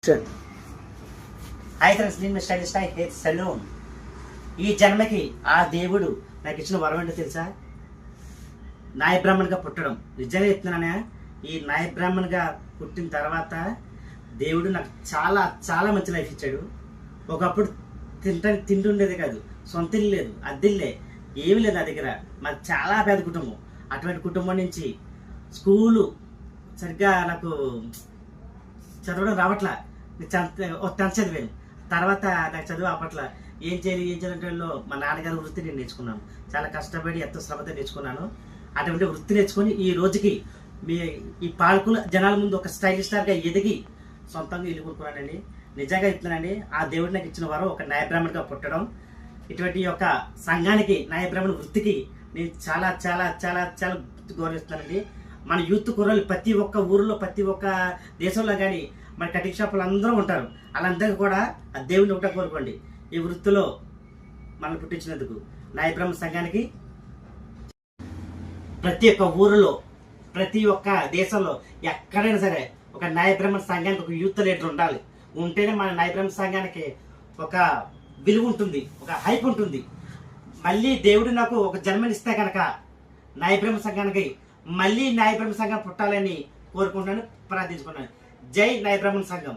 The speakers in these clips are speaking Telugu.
హాయ్ ఫ్రెండ్స్, నేను స్టైలిస్ట్ హెయిర్ సలూన్. ఈ జన్మకి ఆ దేవుడు నాకు ఇచ్చిన వరం ఏంటో తెలుసా? నాయ బ్రాహ్మణ్గా పుట్టడం. నిజంగా చెప్తున్నానే, ఈ నాయ బ్రాహ్మణ్గా పుట్టిన తర్వాత దేవుడు నాకు చాలా చాలా మంచి లైఫ్ ఇచ్చాడు. ఒకప్పుడు తిండి ఉండేది కాదు, సొంత ఇల్లు లేదు, అద్దిల్లే ఏమీ లేదు నా దగ్గర. మాది చాలా పేద కుటుంబం. అటువంటి కుటుంబం నుంచి స్కూలు సరిగ్గా నాకు చదవడం రావట్లా. టెన్త్ చదివాను. తర్వాత నాకు చదువు అప్పట్ల ఏం చేయాలంటే మా నాన్నగారి వృత్తి నేను నేర్చుకున్నాను. చాలా కష్టపడి ఎంతో శ్రమతో నేర్చుకున్నాను. అటువంటి వృత్తి నేర్చుకొని ఈ రోజుకి ఈ పాలకుల జనాల ముందు ఒక స్టైలిష్ స్టార్గా ఎదిగి సొంతంగా ఇల్లు కొనుక్కున్నానండి. నిజంగా చెప్తున్నానండి, ఆ దేవుడు నాకు ఇచ్చిన వారు ఒక న్యాయ బ్రాహ్మణ్గా పుట్టడం. ఇటువంటి యొక్క సంఘానికి, న్యాయ బ్రాహ్మణ వృత్తికి నేను చాలా చాలా చాలా చాలా గౌరవిస్తున్నానండి. మన యూత్ కుర్రలు ప్రతి ఒక్క ఊరిలో, ప్రతి ఒక్క దేశంలో కానీ మన కటింగ్ షాపులు అందరూ ఉంటారు. వాళ్ళందరికీ కూడా ఆ దేవుడిని ఒకటే కోరుకోండి, ఈ వృత్తిలో మనం పుట్టించినందుకు. న్యాయ బ్రాహ్మణ సంఘానికి ప్రతి ఒక్క ఊరిలో, ప్రతి ఒక్క దేశంలో ఎక్కడైనా సరే ఒక న్యాయ బ్రాహ్మణ సంఘానికి ఒక యూత్ లీడర్ ఉండాలి. ఉంటేనే మన న్యాయ బ్రాహ్మణ సంఘానికి ఒక విలువ ఉంటుంది, ఒక హైప్ ఉంటుంది. మళ్ళీ దేవుడు నాకు ఒక జన్మనిస్తే కనుక న్యాయ బ్రాహ్మణ సంఘానికి మళ్ళీ న్యాయ బ్రాహ్మణ సంఘం పుట్టాలని కోరుకుంటున్నాను, ప్రార్థించుకున్నాను. జై న్యాయ బ్రాహ్మణ సంఘం,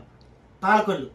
పాలకొల్లు.